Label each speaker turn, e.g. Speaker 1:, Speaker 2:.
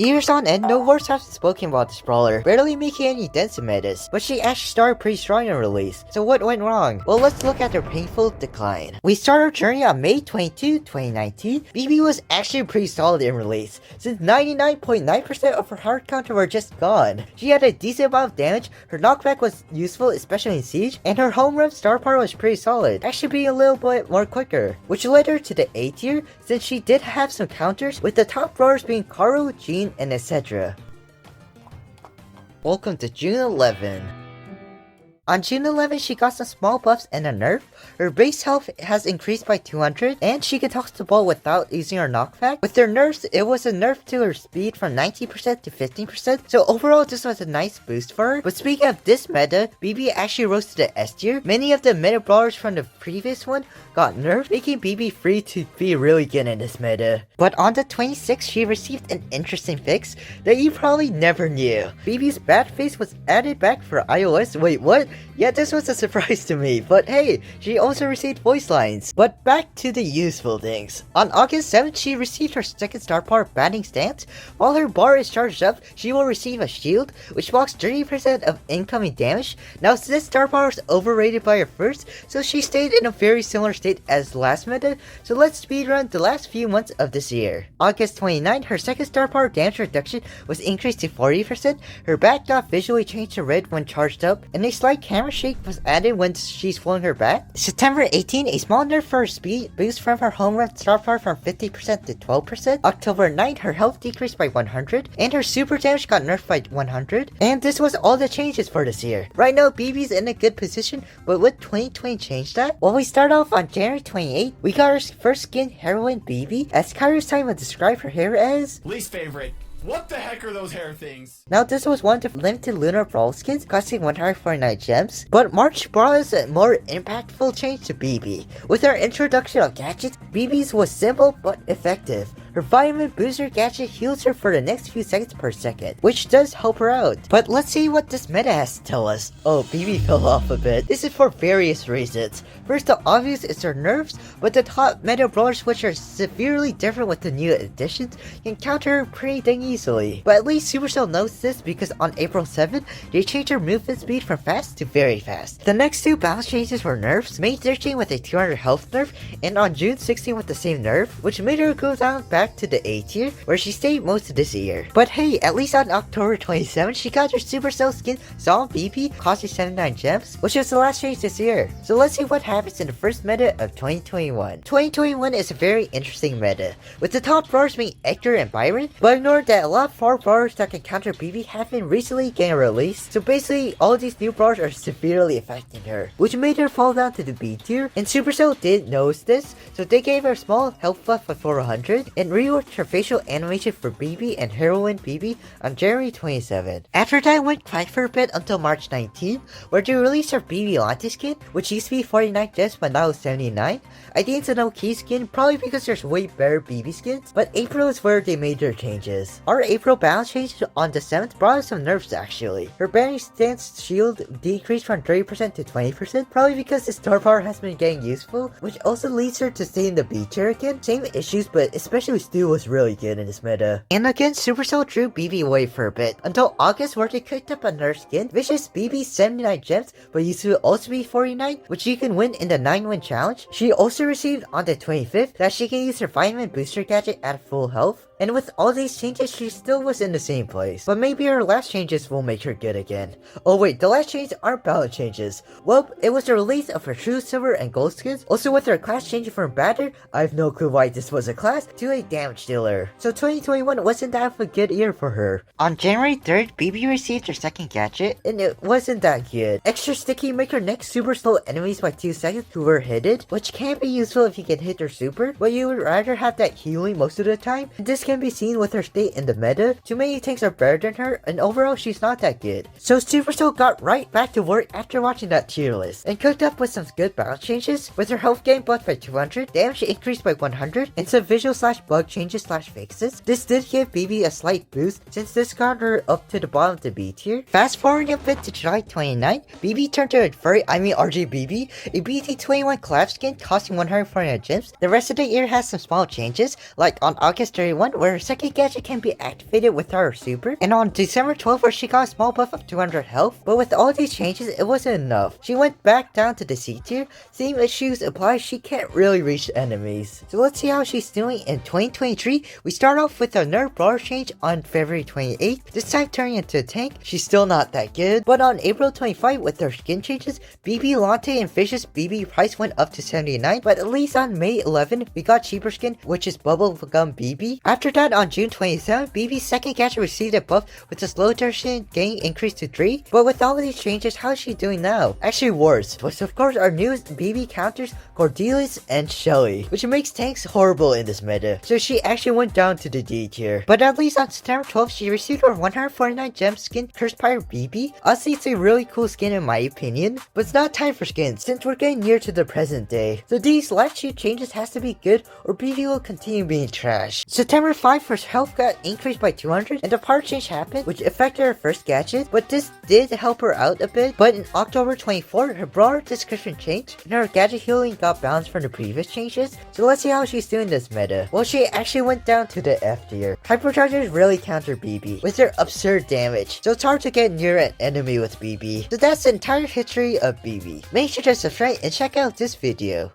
Speaker 1: Years on end, no words have been spoken about this brawler, barely making any dents in metas, but she actually started pretty strong in release. So what went wrong? Well, let's look at her painful decline. We start our journey on May 22, 2019. BB was actually pretty solid in release, since 99.9% of her heart counter were just gone. She had a decent amount of damage, her knockback was useful, especially in Siege, and her home run star power was pretty solid, actually being a little bit more quicker, which led her to the A tier, since she did have some counters, with the top brawlers being Karo, Jean, and etc. Welcome to June 11. On June 11, she got some small buffs and a nerf. Her base health has increased by 200, and she can toss the ball without using her knockback. With their nerfs, it was a nerf to her speed from 90% to 15%, so overall this was a nice boost for her. But speaking of this meta, BB actually rose to the S tier. Many of the meta brawlers from the previous one got nerfed, making BB free to be really good in this meta. But on the 26th, she received an interesting fix that you probably never knew. BB's bat face was added back for iOS. Wait, what? Yeah, this was a surprise to me, but hey, she also received voice lines. But back to the useful things. On August 7th, she received her second star power batting stance. While her bar is charged up, she will receive a shield, which blocks 30% of incoming damage. Now, this star power is overrated by her first, so she stayed in a very similar state as last meta, so let's speedrun the last few months of this year. August 29th, her second star power damage reduction was increased to 40%, her back got visually changed to red when charged up, and a slight camera shake was added when she's flowing her back. September 18, a small nerf for her speed boost from her home run star power from 50% to 12%. October 9, her health decreased by 100, and her super damage got nerfed by 100. And this was all the changes for this year. Right now, BB's in a good position, but would 2020 change that? Well, we start off on January 28, we got our first skin, Heroine BB, as KairosTime would describe her hair as
Speaker 2: least favorite. What the heck are those hair things?
Speaker 1: Now, this was one of the limited Lunar Brawl skins, costing 149 gems, but March brought us a more impactful change to BB. With our introduction of gadgets, BB's was simple but effective. Her vitamin booster gadget heals her for the next few seconds per second, which does help her out. But let's see what this meta has to tell us. Oh, BB fell off a bit. This is for various reasons. First, the obvious is her nerfs, but the top meta brawlers, which are severely different with the new additions, can counter her pretty dang easily. But at least Supercell knows this, because on April 7th, they changed her movement speed from fast to very fast. The next two balance changes were nerfs, May 13 with a 200 health nerf, and on June 16 with the same nerf, which made her go down back to the A tier, where she stayed most of this year. But hey, at least on October 27th, she got her Supercell skin, Solid BP, costing 79 gems, which was the last change this year. So let's see what happens in the first meta of 2021. 2021 is a very interesting meta, with the top brawlers being Hector and Byron, but ignore that a lot of far brawlers that can counter BB have been recently getting released, so basically all these new brawlers are severely affecting her, which made her fall down to the B tier, and Supercell did notice this, so they gave her a small health buff of 400, and reworked her facial animation for BB and Heroine BB on January 27. After that, went quiet for a bit until March 19, where they released her BB Lanti skin, which used to be 49 gems but now is 79. I think it's an okay skin, probably because there's way better BB skins, but April is where they made their changes. Our April balance change on the 7th brought us some nerfs actually. Her batting stance shield decreased from 30% to 20%, probably because the star power has been getting useful, which also leads her to stay in the B tier again. Same issues, but especially Stu was really good in this meta. And again, Supercell drew BB away for a bit, until August where they cooked up a nerf skin, which is BB 79 gems, but used to also be 49, which you can win in the 9-win challenge. She also received on the 25th that she can use her vitamin booster gadget at full health. And with all these changes, she still was in the same place. But maybe her last changes will make her good again. Oh wait, the last changes aren't balance changes. Well, it was the release of her true silver and gold skins. Also with her class changing from batter, I have no clue why this was a class, to a damage dealer. So 2021 wasn't that of a good year for her. On January 3rd, BB received her second gadget, and it wasn't that good. Extra sticky make her next super slow enemies by 2 seconds who were hitted, which can be useful if you can hit her super, but you would rather have that healing most of the time. And this can be seen with her state in the meta. Too many things are better than her, and overall she's not that good. So Supercell got right back to work after watching that tier list, and cooked up with some good balance changes, with her health gain buffed by 200, damage increased by 100, and some visual slash bug changes slash fixes. This did give BB a slight boost, since this got her up to the bottom of the B tier. Fast forwarding a bit to July 29, BB turned to a RGBB, a BT21 collab skin costing 149 gems. The rest of the year has some small changes, like on August 31, where her second gadget can be activated with her super, and on December 12th where she got a small buff of 200 health, but with all these changes it wasn't enough. She went back down to the C tier, same issues apply, she can't really reach enemies. So let's see how she's doing in 2023. We start off with a nerf brawler change on February 28th, this time turning into a tank. She's still not that good, but on April 25th with her skin changes, BB Latte and Fish's BB price went up to 79, but at least on May 11th we got cheaper skin, which is Bubblegum BB. After that on June 27th, BB's second gadget received a buff with the slow duration gain increased to 3, but with all of these changes, how is she doing now? Actually worse, but of course our newest BB counters, Cordelius and Shelly, which makes tanks horrible in this meta, so she actually went down to the D tier. But at least on September 12th, she received her 149 gem skin, Cursed Pirate BB. Honestly, it's a really cool skin in my opinion, but it's not time for skins since we're getting near to the present day. So these last few changes has to be good or BB will continue being trash. September 5th, her health got increased by 200 and the part change happened, which affected her first gadget, but this did help her out a bit. But in October 24th, her brawler description changed and her gadget healing got balanced from the previous changes. So let's see how she's doing this meta. Well, she actually went down to the F tier. Hyperchargers really counter BB with their absurd damage, so it's hard to get near an enemy with BB. So that's the entire history of BB. Make sure to subscribe and check out this video.